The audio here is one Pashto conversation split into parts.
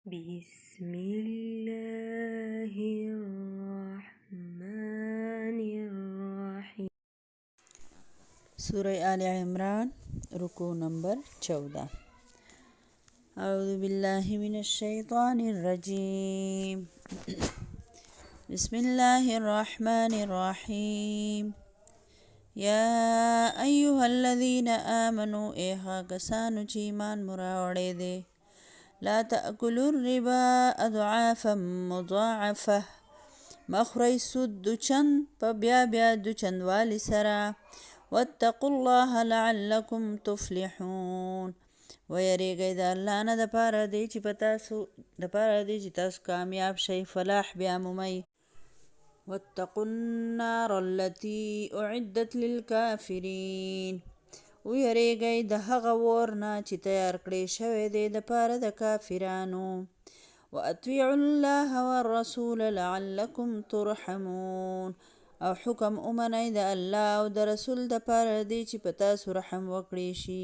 بسم الله الرحمن الرحیم. سورہ آل عمران رکوع نمبر 14. اعوذ باللہ من الشیطان الرجیم. بسم اللہ الرحمن الرحیم. یا ایها الذین آمنوا ایها کسانو چی ایمان مراوڑے دے لا تأکلوا الربا اضعافا مضاعفه مخری سود دو چند پا بیا دو چند والی سرا واتقوا الله لعلکم تفلحون ویریگئی دا اللہ نا دا پارا دی چی تاسو کامیاب شئی فلاح بیا ممی. واتقوا النار التي اعدت للكافرین ویریگئی دا هغا ورنا چی تیار کڑی شوی دی دا پارا دا کافرانو. وَأَطِيعُوا اللَّهَ وَالرَّسُولَ لَعَلَّكُمْ تُرْحَمُونَ او حکم امنی دا اللہ او دا رسول دا پارا دی چی پتاسو رحم وکڑی شی.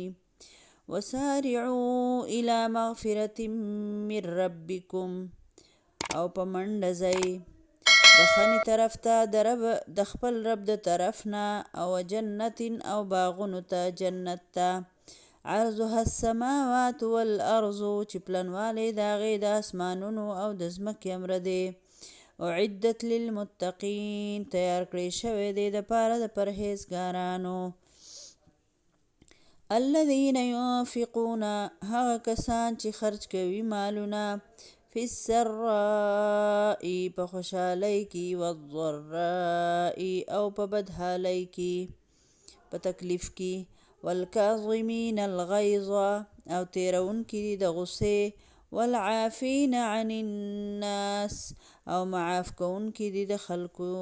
وَسَارِعُوا إِلَى مَغْفِرَةٍ مِّن رَبِّكُمْ او پا مندزئی دخنی طرف تا د خپل رب د طرفنا او جنت او باغونو تا جنت تا عرضها السماوات والارض چپلنوالی داغی دا اسمانونو او دزمکی امرده اعدت للمتقین تیار کړی شوی دی د پاره د پرهیزګارانو. الذین ينفقون هغه کسان چې خرج کوي مالونه فی السراء په خوشحالی کی والضراء او په بدحالی کی په تکلیف کی والکاظمین الغیظ او تیرون کی د غصه والعافین عن الناس او معاف کون کی د خلقو.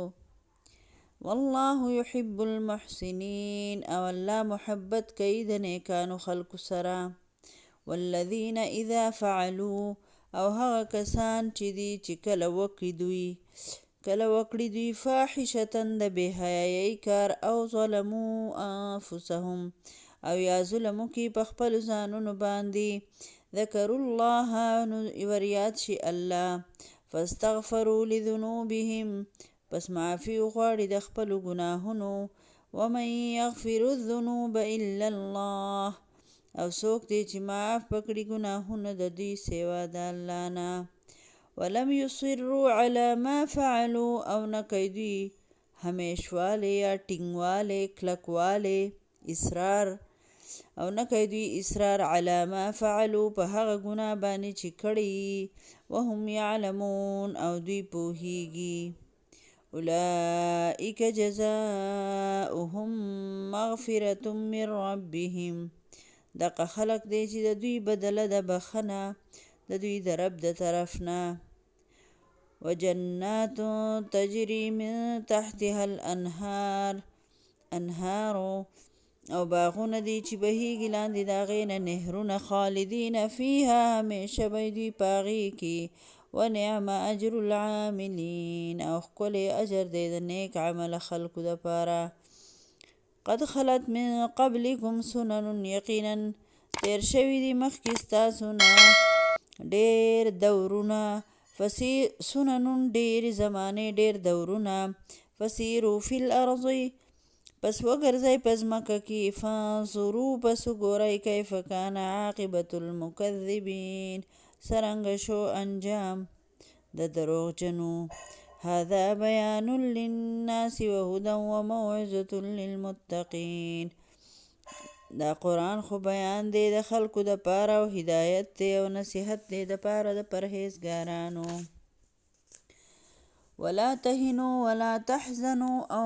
والله يحب المحسنین او اللہ محبت کئی د نیکانو خلقو سرا. والذین اذا فعلوا او هغه کسان چې دی چې کله وکړي دوی فاحشتن د بهایي کار او ظلمو انفسهم او یا ظلمو کی پخپل ځانونو باندې ذکروا الله نو وریاد شي الله فاستغفروا لذنوبهم پس معافی غواړي د خپل گناهونو. ومن یغفر الذنوب الا الله او څوک دی چې معاف پکړي گناهونه د دوی سیوا د الله نه. ولم یصروا علی ما فعلوا او نکوي دوی همیشواله یا ټینګواله کلکواله اصرار او نکوي دوی اصرار علی ما فعلوا په هغه ګناه باندې چې کړي وهم یعلمون او دوی پوهیږي. اولئک جزاؤهم مغفرة من ربهم دقه خلق دی چې د دوی بدله د بخنه د دوی د رب د طرفنا. وجنات تجری من تحتها الانهار او باغونه دی چې بهیږي لاندې د هغې نه نهرونه خالدین فیها همیشه به دوی په هغې کې. ونعم اجر العاملین او ښکلی اجر دی د نیک عمل خلکو دپاره. قد خلت من قبلکم سنن یقینا تیر شوي دي مخکې ستاسو نه ډېر دورونه سننون ډېر زمانې ډېر دورونه. فسیرو فی الارض پس وګرځئ په ځمکه کې فانظروا پس وګورئ کیف کان عاقبة المکذبین څرنګه شو انجام د دروغجنو. هذا بیان للناس وهدى وموعظة للمتقین دا قرآن خو بیان دی د خلکو د پاره او هدایت دی او نصیحت دی د پاره د پرهیزګارانو. ولا تهنوا ولا تحزنوا او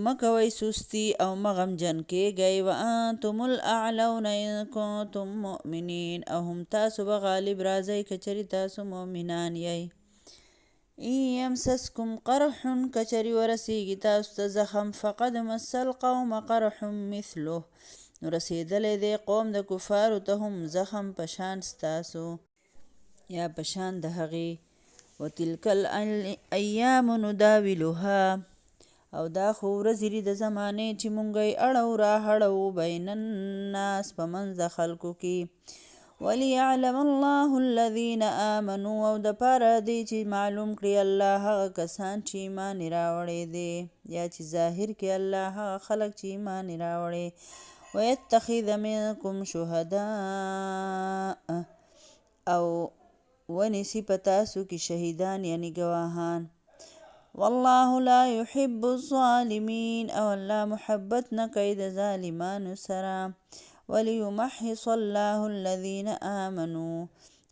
مکوی سستی او مغمجن کیږئ وانتم الاعلون ان کنتم مؤمنین او هم تاسو به غالب راځئ کچری تاسو مؤمنان یئ. ان یمسسکم قرح کچری ورسیږي تاسو ته زخم فقد مس القوم قرح مثله نو رسیدلی دی قوم د کفارو ته هم زخم پشان ستاسو یا پشان د هغې. وتلک الایام نداولها او دا خو ورځې دي د زمانې چې مونږ یې اړو را هړو بین الناس په منځ د خلکو کې. وليعلم الله الذين آمنوا او د پاره دی چې معلوم کړي الله هغه کسان چې ایمان راوړي دي یا چې ظاهر کې الله هغه خلک چې ایمان راوړي ويتخذ منكم شهداء او ونسی پتاسو کې شهیدان یعنی گواهان والله لا يحب الظالمين او الله محبت نه کوي د ظالمانو سره وليمحص الله الذين آمنوا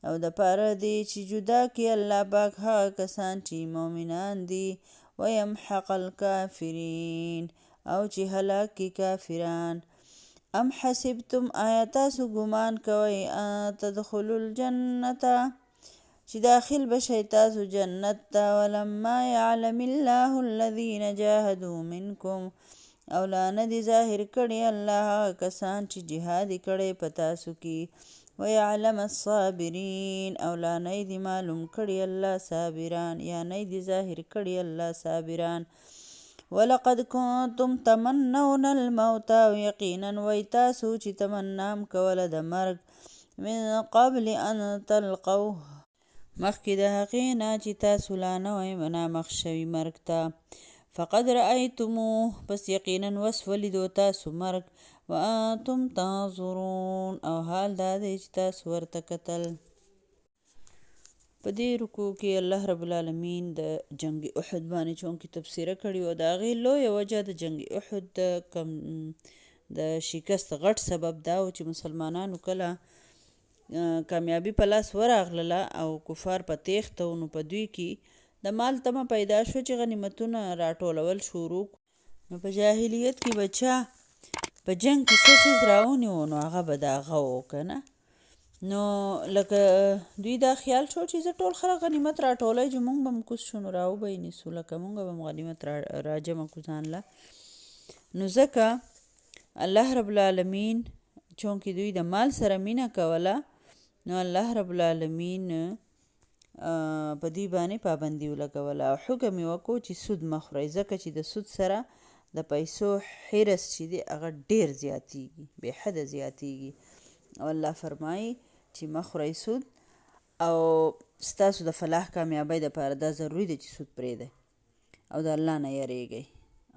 او د پاره دی چې جدا کی الله پاک هغه کسان چې مؤمنان دي ويمحق الكافرين او چې هلاک کی کافران ام حسبتم آیاتاسو ګمان کوي تدخلوا الجنة چې داخل بشئ تاسو جنت ته ولما يعلم الله الذين جاهدوا منكم او لا ندی ظاهر کړي الله کسان چې جهاد کړي په تاسو کې ويعلم الصابرين او لا ندی معلوم کړي الله صابران یا ندی ظاهر کړي الله صابران ولقد كنتم تمنون الموت يقينا ويتاسو چې تمنام کوله د مرګ من قبل ان تلقوه مخکې د هغې نه چې تاسو لا نه وئ مخ شوي مرګ ته فقد رأيتموه پس یقینا وس ولیدو تاسو مرګ وانتم تنظرون او حال دا دی چې تاسو ورته کتل په دې رکوع کې الله رب العالمین د جنگ احد باندې چونکې تبصره کړې وه د هغې لویه وجه د جنگ احد د شکست غټ سبب دا و چې مسلمانانو کله کامیابی په لاس ورغلله او کفار په تیښته و نو په دوی کې د مال تمه پیدا شو چې غنیمتونه راټولول شروع نو په جاهلیت کې بچا په جنگ کې څه څیز راونیو نو هغه به د هغه و که نه نو لکه دوی دا خیال شو چې زه ټول خلک غنیمت راټولی چې مونږ به هم کوز شو نو راوبه یې نیسو لکه مونږ به هم غنیمت راجمع کړو ځان له نو ځکه الله رب العالمین چونکې دوی د مال سره مینه کوله نو الله رب العالمین په دې باندې پابندي ولګوله او حکم یې وکړو چې سود مه خورئ ځکه چې د سود سره د پیسو حرص چې دی هغه ډېر زیاتیږي بې حده زیاتیږي او الله فرمایي چې مه خورئ سود او ستاسو د فلاح کامیابۍ دپاره دا ضروري ده چې سود پرېږدئ او د الله نه یریږئ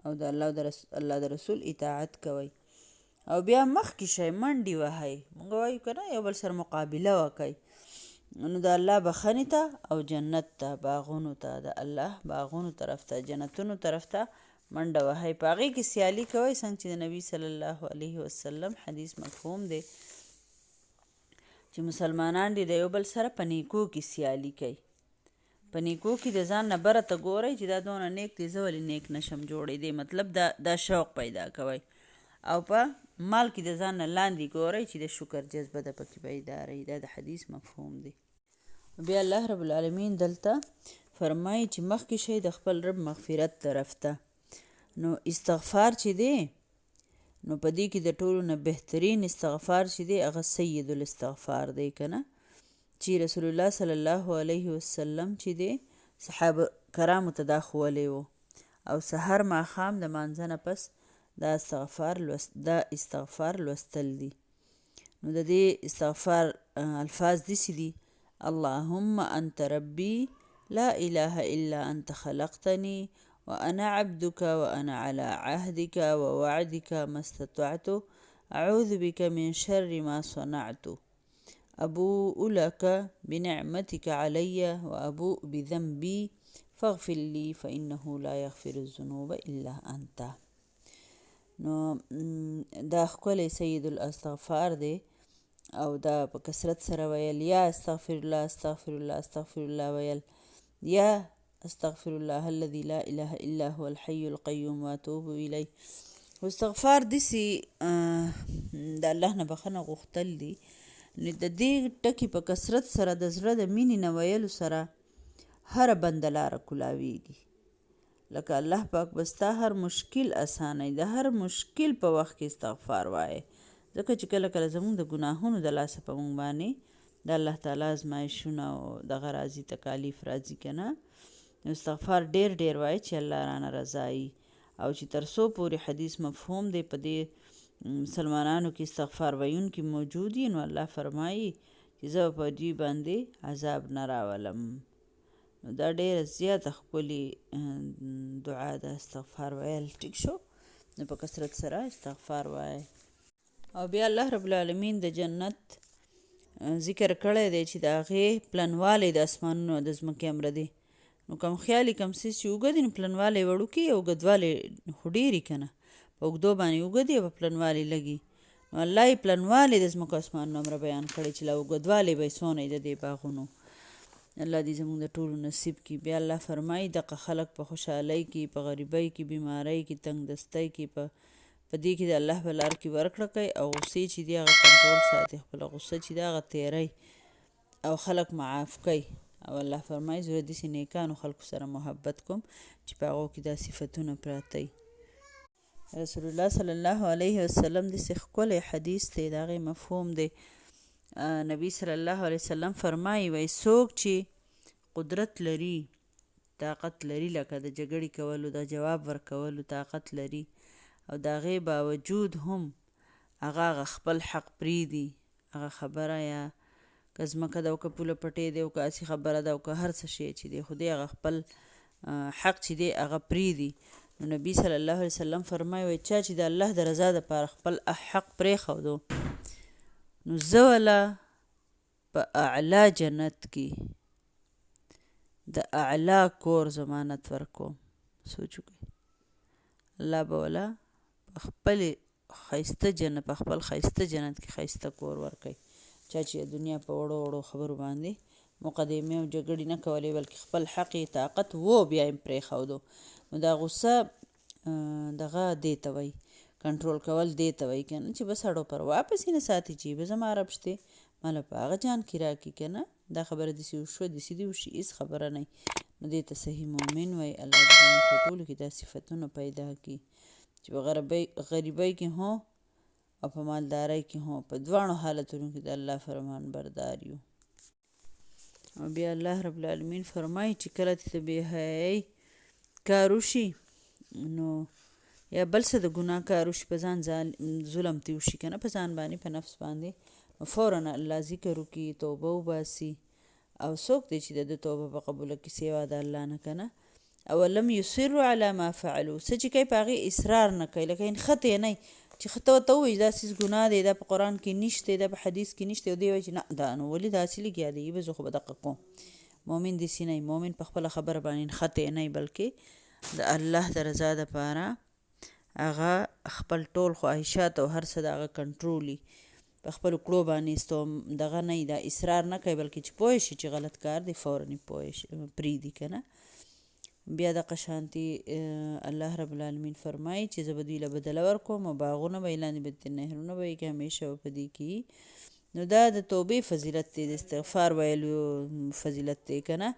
او د الله د رسول اطاعت کوئ او بیا مخکې شئ منډې وهئ مونږ وایو که نه یو بل سره مقابله وکئ نو د الله بخښنې ته او جنت ته باغونو ته د الله باغونو طرف ته جنتونو طرف ته منډه وهئ په هغې کې سیالي کوئ څنګه چې د نبي صلی الله علیه وسلم حدیث مفهوم دی چې مسلمانان دي د یو بل سره په نیکو کې سیالي کوي په نیکو کې د ځان نه بره ته ګورئ چې دا دونه نیک دی زه ولې نیک نشم جوړېدی مطلب دا شوق پیدا کوئ او په مال کې د ځان نه لاندې ګورئ چې د شکر جذبه ده پکې بیداروي دا د حدیث مفهوم دی بیا الله رب العالمین دلته فرمایي چې مخکې شئ د خپل رب مغفرت طرف ته نو استغفار چې دی نو په دې کې د ټولو نه بهترین استغفار چې دی هغه سید الاستغفار دی که نه چې رسول الله صلی الله علیه وسلم چې دی صحابه کرامو ته دا ښوولی و او سحر ماښام د مانځه نه پس دا استغفار لوستل دي نو د دې استغفار الفاظ داسې دي اللهم انت ربي لا اله الا انت خلقتني وانا عبدك وانا على عهدك ووعدك ما استطعت اعوذ بك من شر ما صنعت ابوء لك بنعمتك علي وابوء بذنبي فاغفر لي فانه لا يغفر الذنوب الا انت نو دا ښکلی سید الاستغفار دی او دا په کثرت سره ویل یا استغفر الله استغفر الله استغفر الله ویل یا استغفر الله الذي لا اله الا هو الحي القيوم واتوب الیه استغفار داسې د الله نه بخښنه غوښتل دي نو د دې ټکي په کثرت سره د زړه د مینې نه ویلو سره هره بنده لاره کولاویږي لکه الله پاک بستا هر مشکل اسانوي د هر مشکل په وخت کې استغفار وایه ځکه چې کله کله زموږ د ګناهونو د لاسه په موږ باندې د الله تعالی ازمایښونه او دغه راځي تکالیف راځي که نه نو استغفار ډېر ډېر وایي چې الله رانه رضایي او چې تر څو پورې حدیث مفهوم دی په دې مسلمانانو کې استغفار ویونکي موجود دي نو الله فرمایي چې زه په دوی باندې عذاب نه راولم. نو دا ډېره زیاته ښکلې دعا ده، استغفار ویل. ټیک شو؟ نو په کثرت سره استغفار وایه. او بیا الله رب العالمین د جنت ذکر کړی دی چې د هغې پلنوالی د اسمانونو د ځمکې امره دی. نو کم خیالي کم څیز چې اوږه دي نو پلنوالی وړوکي او اوږدوالی خو ډېر وي که نه، په اوږدو باندې اوږه دي او په پلنوالي لږي. نو الله یې پلنوالی د ځمکو اسمانونو امره بیان کړی چې لا اوږدوالی به یې څونه د دې باغونو. الله دې زموږ د ټولو نصیب کړي. بیا الله فرمایي دغه خلک په خوشحالۍ کې، په غریبۍ کې، بیمارۍ کې، تنګ دستۍ کې، په دې کې د الله په لار کې ورکړه کوي او غصې چې دي هغه کنټرول ساتي، خپله غصه چې ده هغه تیری او خلک معاف کوي. او الله فرمایي زه داسې نیکانو خلکو سره محبت کوم چې په هغو کې دا صفتونه پراته وي. رسول الله صلی الله علیه وسلم داسې ښکلی حدیث دی، د هغې مفهوم دی. نبی صلی الله علیه وسلم فرمایي وایي څوک چې قدرت لري، طاقت لري، لکه د جګړې کولو، د جواب ورکولو طاقت لري او د هغې باوجود هم هغه خپل حق پرېږدي، هغه خبره یا که ځمکه ده او که پوله پټې دی او که هسې خبره ده او که هر څه شی چې دی، خو دی هغه خپل حق چې دی هغه پرېږدي. نو نبي صلی الله علیه وسلم فرمایي وایي چا چې د الله د رضا دپاره خپل حق پرېښودو نو زه وله په اعلی جنت کې د اعلی کور ضمانت ورکوم. سوچ وکړئ، الله به وله په خپل ښایسته جنت، په خپل ښایسته جنت کې ښایسته کور ورکوي. چا چې د دنیا په وړو وړو خبرو باندې مقدمې او جګړې نه کولې بلکې خپل حق یې طاقت و بیا یې پرېښودو، نو دا غصه دغه دې ته وایي کنټرول کول، دې ته وایي که نه چې بس اړو پر واپس یې نه ساتي چې به زما رب شته ماله په هغه جان کې راکړي که نه، دا خبره داسې وشوه داسې دې وشي، هېڅ خبره نه وي. نو دې ته صحیح مؤمن وایي. الله دې زموږ په ټولو کې دا صفتونه پیدا کړي چې په غریبۍ کې هم او په مالدارۍ کې هم، په دواړو حالتونو کې د الله فرمان بردار یو. او بیا الله رب العالمین فرمایي چې کله ته د بې حیایۍ کار وشي نو یا بل څه د ګناه کار وشي، په ځان ظلم ترې وشي که نه، په ځان باندې، په نفس باندې، نو فوراً الله ذکر وکړي، توبه وباسي. او څوک دی چې د توبه په قبوله کې سوا د الله نه که نه، اولم یصروا علی ما فعلوا، څه چې کوي په هغې اصرار نه کوي، لکه خطې نه چې ته ورته ووایي دا څیز ګناه دی، دا په قرآن کې نشته، دا په حدیث کې نشته، او دی وایي چې نه دا نو ولې داسې لګیا دی، به زه خو به دقه کوم. مؤمن داسې نه وي، مؤمن په خپله خبره باندې خطې نه وي بلکې د الله د رضا دپاره هغه خپل ټول خواهشات او هر څه د هغه کنټرولي، په خپلو کړو باندې دغه نه وي، دا اصرار نه کوي بلکې چې پوه شي چې غلط کار دی فوراً یې پرېږدي که نه. بیا دغه شانتي الله رب العالمین فرمایي چې زه به دوی له بدله ورکوم او باغونه به یې لاندې به نهرونه به یې کې همیشه به په دې کې. نو دا د توبې فضیلت دی، د استغفار ویلو فضیلت دی که نه،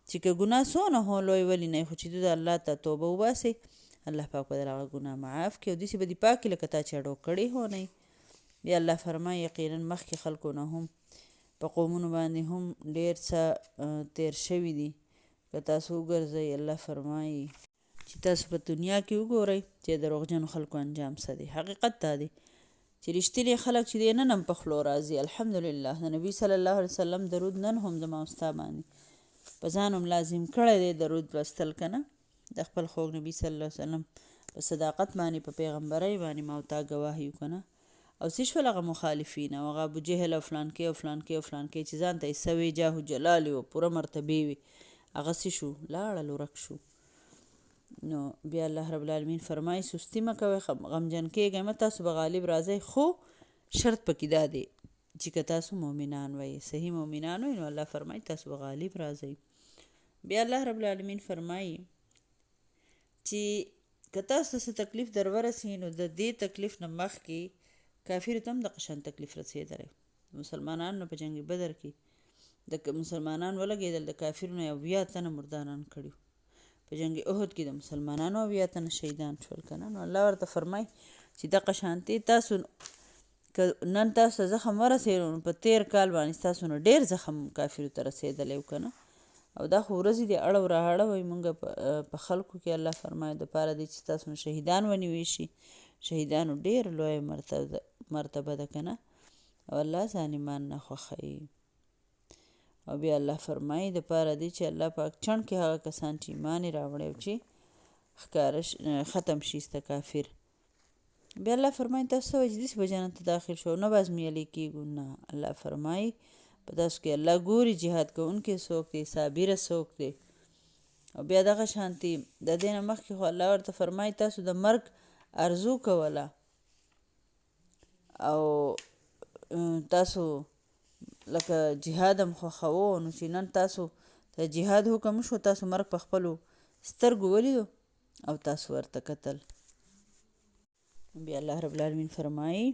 چې که ګناه څونه هو لوی ولې نه خو چې د الله ته توبه وباسئ الله پاک به در هغه ګناه معاف کړي او داسې به دې پاکې لکه تا چې اډو کړې هو نه. بیا الله فرمایي یقینا مخکې خلکو نه هم په قومونو باندې هم ډېر څه تیر شوي دي. که تاسو وګرځئ الله فرمایي چې تاسو په دنیا کې وګورئ چې دروغجنو خلکو انجام څه دی. حقیقت دا دی چې رښتیني خلک چې دی نن هم په خولو راځي. الحمدلله د نبي صلی الله علیه وسلم درود نن هم زما او ستا باندې په ځان هم لازم کړی دی درود لوستل که نه، د خپل خوږ نبي صلی الله علیه وسلم په صداقت باندې، په پیغمبرۍ باندې ما او تا ګواه یو که نه. او څه شول هغه مخالفین او هغه ابوجهل او فلانکې او فلانکې او فلانکې چې ځان ته یې څه وي جاه و جلال و پوره مرتبې وي، هغه څه شو لاړل ورک شو. نو بیا الله رب العالمین فرمایي سستي مه کوئ، غمجن کېږئ مه، تاسو به غالب راځئ، خو شرط پکې دا دی چې که تاسو مؤمنان وئ، صحیح مؤمنان وئ نو الله فرمایي تاسو به غالب راځئ. بیا الله رب العالمین فرمایي چې که تاسو ته څه تکلیف در ورسي نو د دې تکلیف نه مخکې کافرو ته هم دغه شان تکلیف رسېدلی. مسلمانانو په جنګ بدر کې د مسلمانان ولګېدل، د کافرو نه 80 تنه مرداران کړي. په جنګ احد کې د مسلمانانو 80 تنه شهیدان شول که نه. نو الله ورته فرمایي چې دغه شانتې تاسو که نن تاسو ته زخم ورسېدو نو په تېر کال باندې ستاسو نه ډېر زخم کافرو ته رسېدلی و که نه. او دا خو ورځې دي اړه را اړوئ مونږ په خلکو کې. الله فرمایي دپاره دی چې تاسو نه شهیدان ونیوي شي. شهیدانو ډېر لویه مرتبه ده که نه، او الله ظالمان نه خوښوي. او بیا الله فرمایي د پاره دی چې الله پاک چڼ کې هغه کسان چې ایمان یې راوړی او چې ختم شي سته کافر. بیا الله فرمایي تاسو څه وجې داسې به جنت ته داخل شو نه به ازمیالي کېږو. نه، الله فرمایي په تاسو کې الله ګوري جهاد کوونکی څوک دی، صابره څوک دی. او بیا دغه شانتي د دې نه مخکې خو الله ورته فرمایي تاسو د مرګ ارزو کوله او تاسو لکه جهاد هم خوښوو، نو چې نن تاسو ته جهاد حکم شو تاسو مرګ په خپلو سترګو ولیدو او تاسو ورته کتل. بیا الله رب العالمین فرمایي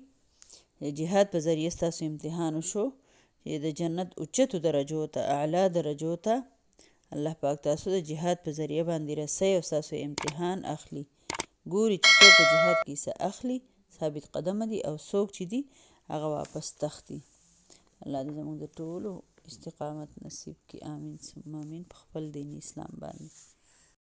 د جهاد په ذریعه ستاسو امتحان وشو چې د جنت اوچتو درجو ته اعلی درجو ته الله پاک تاسو د جهاد په ذریعه باندې رسوي او ستاسو امتحان اخلي. ګوري چې څوک په جهاد کې څه اخلي ثابت قدمه دي او څوک چې دي هغه واپس تښتي. الله دې زموږ د ټولو استقامت نصیب کړي. آمین ثم آمین په خپل دین اسلام باندې.